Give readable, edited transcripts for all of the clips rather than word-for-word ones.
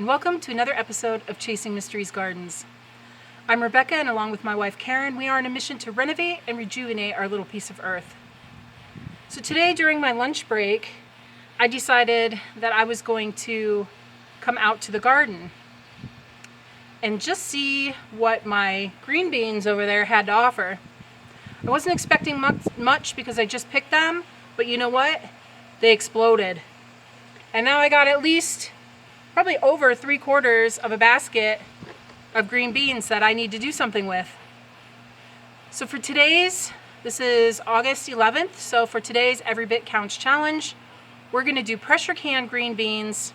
and welcome to another episode of Chasing Mysteries Gardens. I'm Rebecca, and along with my wife Karen, we are on a mission to renovate and rejuvenate our little piece of earth. So today, during my lunch break, I decided that I was going to come out to the garden and just see what my green beans over there had to offer. I wasn't expecting much because I just picked them, but you know what? They exploded. And now I got at least probably over 3/4 of a basket of green beans that I need to do something with. So for today's, this is August 11th, so for today's Every Bit Counts challenge, we're gonna do pressure can green beans.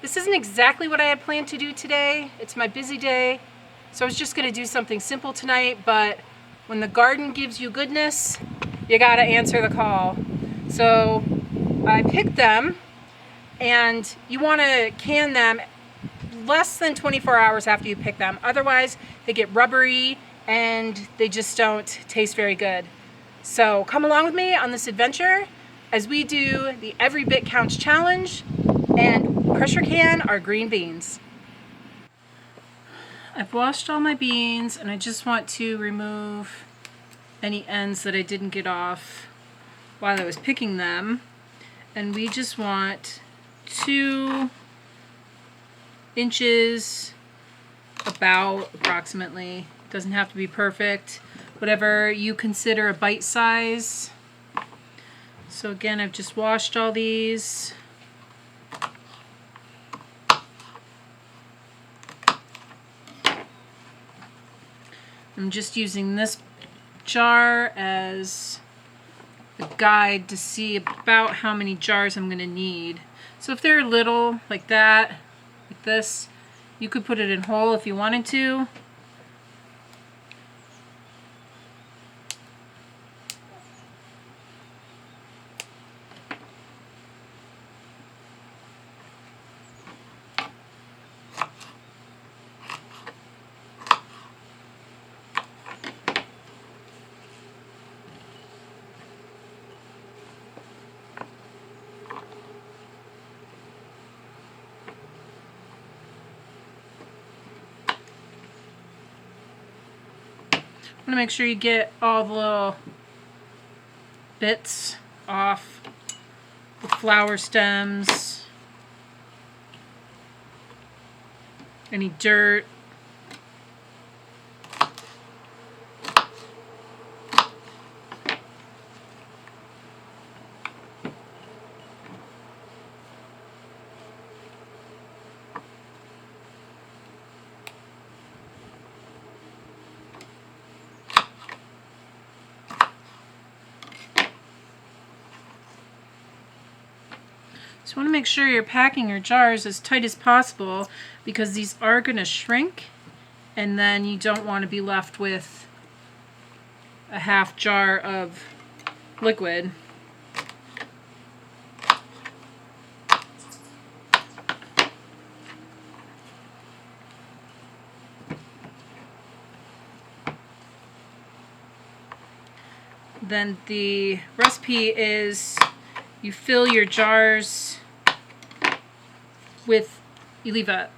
This isn't exactly what I had planned to do today. It's my busy day, so I was just gonna do something simple tonight, but when the garden gives you goodness, you gotta answer the call. So I picked them, and you wanna can them less than 24 hours after you pick them. Otherwise, they get rubbery and they just don't taste very good. So come along with me on this adventure as we do the Every Bit Counts challenge and pressure can our green beans. I've washed all my beans, and I just want to remove any ends that I didn't get off while I was picking them. And we just want 2 inches, approximately. Doesn't have to be perfect. Whatever you consider a bite size. So again, I've just washed all these. I'm just using this jar as a guide to see about how many jars I'm going to need. So if they're little, like that, like this, you could put it in whole if you wanted to. Want to make sure you get all the little bits off the flower stems, any dirt. So you want to make sure you're packing your jars as tight as possible because these are going to shrink, and then you don't want to be left with a half jar of liquid. Then the recipe is you fill your jars with, you leave an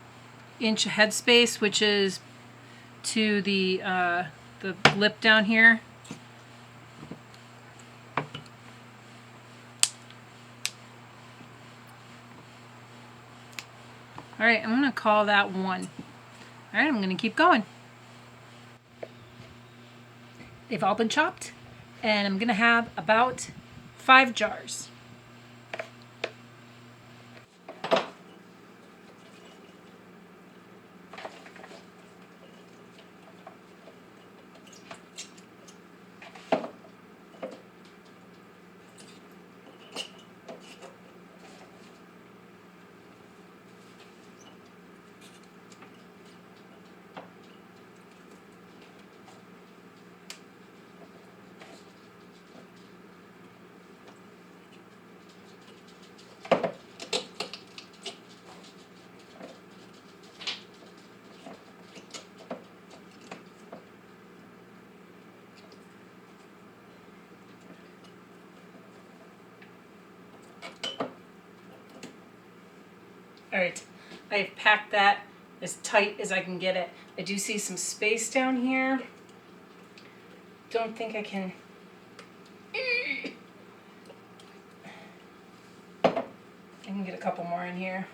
inch of headspace, which is to the lip down here. All right, I'm going to call that 1. All right, I'm going to keep going. They've all been chopped, and I'm going to have about 5 jars. right, I have packed that as tight as I can get it. I do see some space down here. Don't think I can. I can get a couple more in here.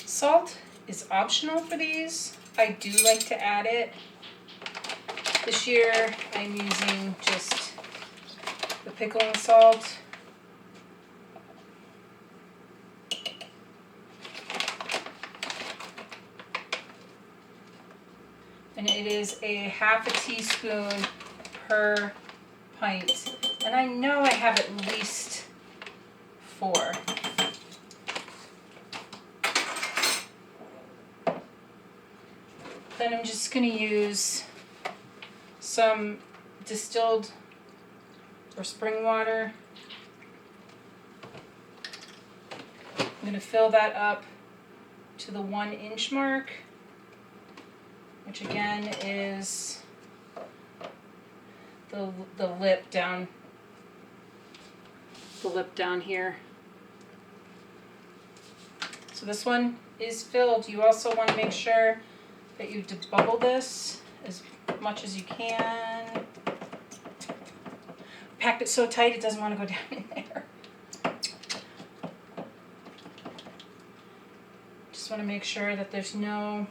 Salt is optional for these. I do like to add it. This year I'm using just the pickling salt. And it is a ½ teaspoon per pint. And I know I have at least 4. Then I'm just going to use some distilled or spring water. I'm going to fill that up to the 1-inch mark, which again is the lip down here. So this one is filled. You also want to make sure that you debubble this as much as you can. Packed it so tight it doesn't want to go down in there. Just want to make sure that there's no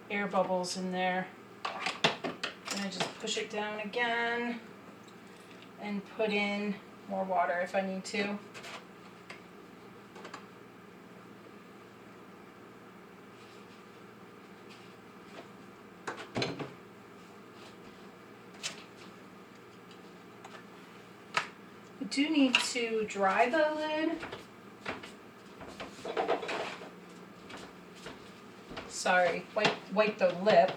air bubbles in there. And I just push it down again and put in more water if I need to. I do need to dry the lid. Sorry, wipe the lip.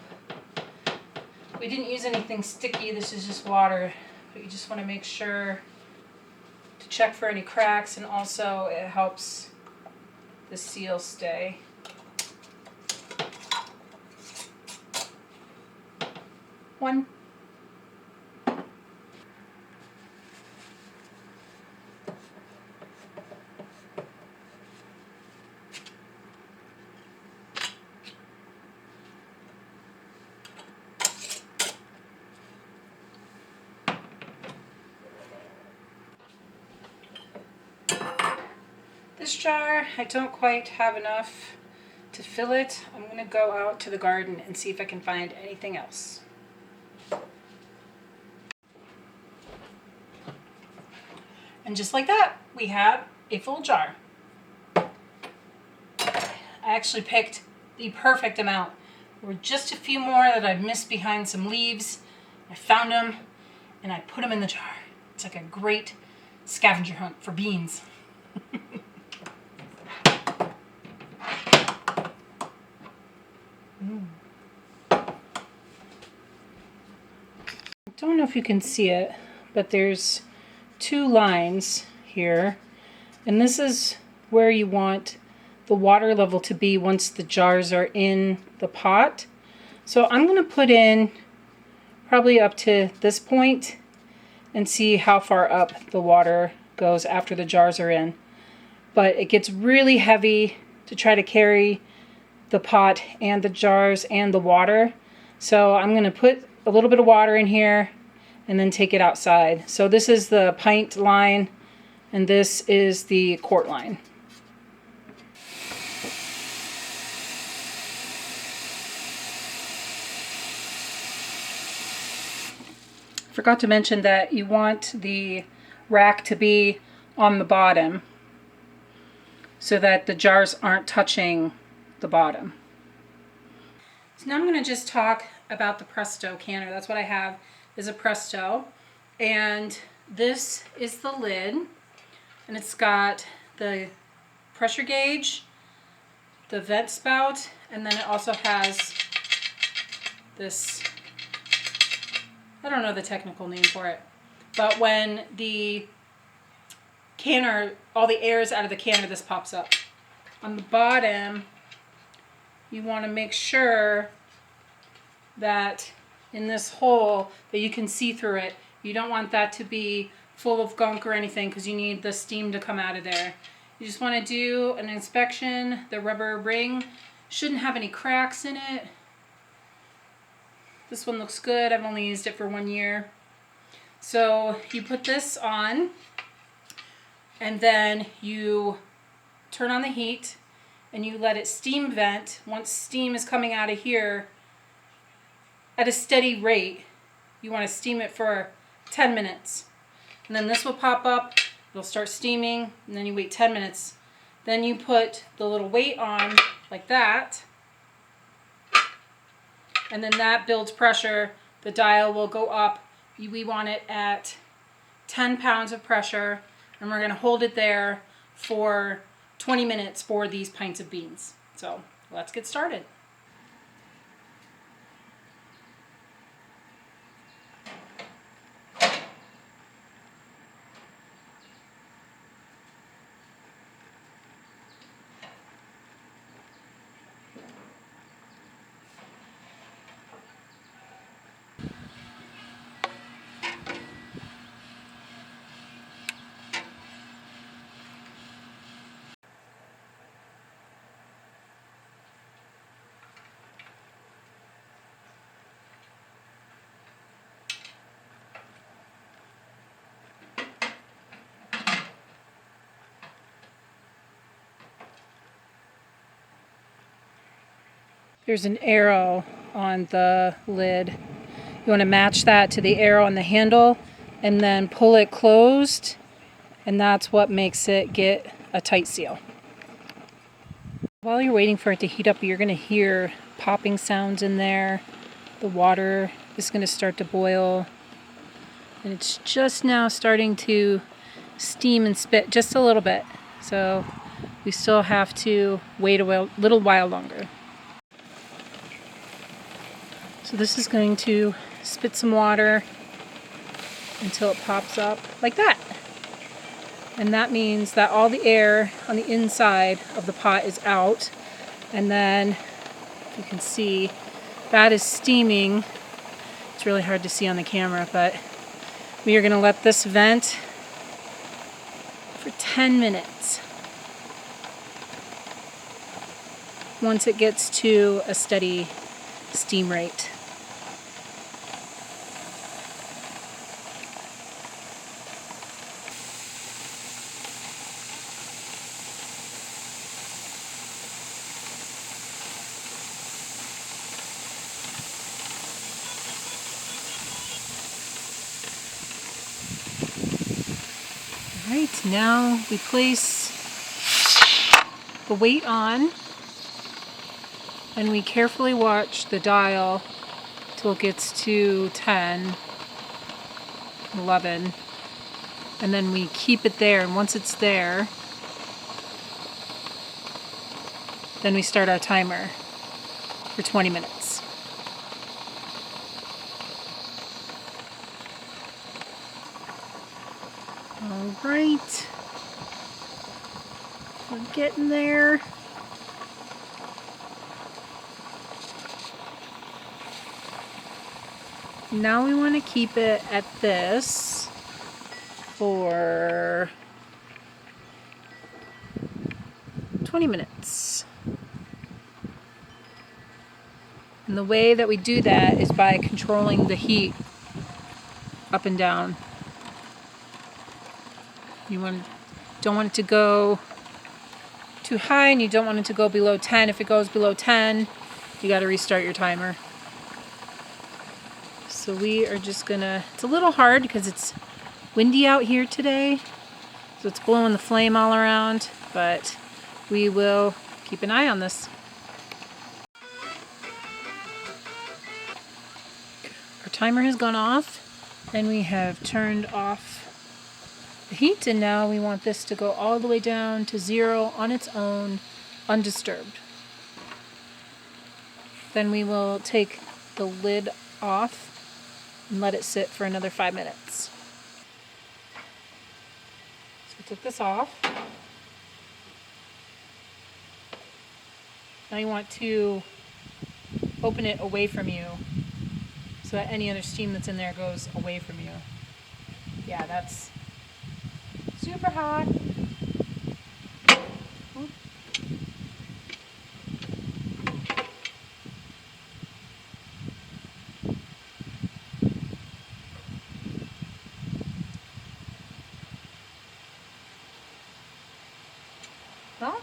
We didn't use anything sticky, this is just water, but you just want to make sure to check for any cracks, and also it helps the seal stay. One. This jar, I don't quite have enough to fill it. I'm going to go out to the garden and see if I can find anything else. And just like that, we have a full jar. I actually picked the perfect amount. There were just a few more that I missed behind some leaves. I found them and I put them in the jar. It's like a great scavenger hunt for beans. I don't know if you can see it, but there's 2 lines here, and this is where you want the water level to be once the jars are in the pot. So I'm going to put in probably up to this point and see how far up the water goes after the jars are in. But it gets really heavy to try to carry the pot and the jars and the water. So I'm going to put a little bit of water in here and then take it outside. So this is the pint line and this is the quart line. Forgot to mention that you want the rack to be on the bottom so that the jars aren't touching the bottom. So now I'm going to just talk about the Presto canner. That's what I have, is a Presto. And this is the lid. And it's got the pressure gauge, the vent spout, and then it also has this, I don't know the technical name for it, but when the canner, all the air is out of the canner, this pops up. On the bottom, you want to make sure that in this hole that you can see through it. You don't want that to be full of gunk or anything because you need the steam to come out of there. You just want to do an inspection. The rubber ring shouldn't have any cracks in it. This one looks good. I've only used it for 1 year. So you put this on and then you turn on the heat and you let it steam vent. Once steam is coming out of here at a steady rate, you want to steam it for 10 minutes. And then this will pop up, it'll start steaming, and then you wait 10 minutes. Then you put the little weight on like that, and then that builds pressure. The dial will go up. We want it at 10 pounds of pressure, and we're gonna hold it there for 20 minutes for these pints of beans. So let's get started. There's an arrow on the lid. You want to match that to the arrow on the handle and then pull it closed, and that's what makes it get a tight seal. While you're waiting for it to heat up, you're going to hear popping sounds in there. The water is going to start to boil, and it's just now starting to steam and spit just a little bit. So we still have to wait a little while longer. So this is going to spit some water until it pops up like that. And that means that all the air on the inside of the pot is out. And then, if you can see, that is steaming. It's really hard to see on the camera, but we are going to let this vent for 10 minutes. Once it gets to a steady steam rate. Alright, now we place the weight on and we carefully watch the dial till it gets to 10, 11, and then we keep it there, and once it's there, then we start our timer for 20 minutes. Alright, we're getting there. Now we want to keep it at this for 20 minutes. And the way that we do that is by controlling the heat up and down. You don't want it to go too high, and you don't want it to go below 10. If it goes below 10, you got to restart your timer. So we are just gonna, it's a little hard because it's windy out here today, so it's blowing the flame all around, but we will keep an eye on this. Our timer has gone off and we have turned off the heat, and now we want this to go all the way down to 0 on its own, undisturbed. Then we will take the lid off and let it sit for another 5 minutes. So we took this off. Now you want to open it away from you so that any other steam that's in there goes away from you. Yeah, that's super hot. Oop. Well,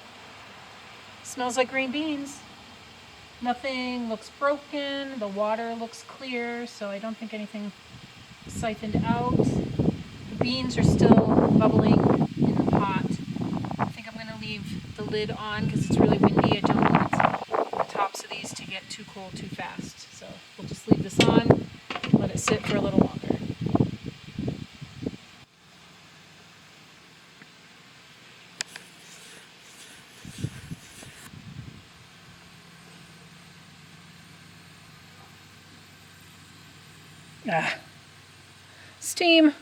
smells like green beans. Nothing looks broken. The water looks clear, so I don't think anything siphoned out. The beans are still bubbling in the pot. I think I'm going to leave the lid on because it's really windy. I don't want the tops of these to get too cold too fast. So we'll just leave this on, let it sit for a little longer. Steam.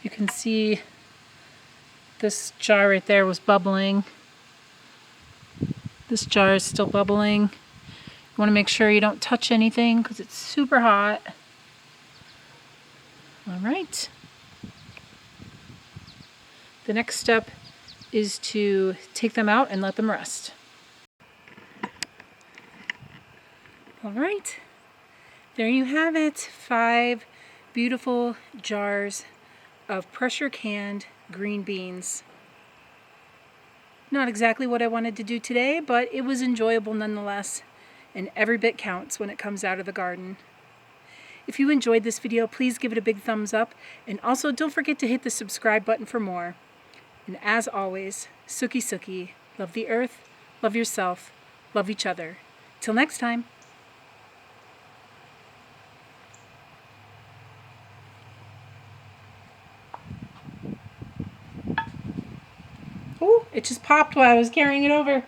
You can see this jar right there was bubbling. This jar is still bubbling. You want to make sure you don't touch anything because it's super hot. All right. The next step is to take them out and let them rest. All right. There you have it. 5 beautiful jars of pressure canned green beans. Not exactly what I wanted to do today, but it was enjoyable nonetheless, and every bit counts when it comes out of the garden. If you enjoyed this video, please give it a big thumbs up, and also don't forget to hit the subscribe button for more. And as always, Suki Suki, love the earth, love yourself, love each other. Till next time. Oh, it just popped while I was carrying it over.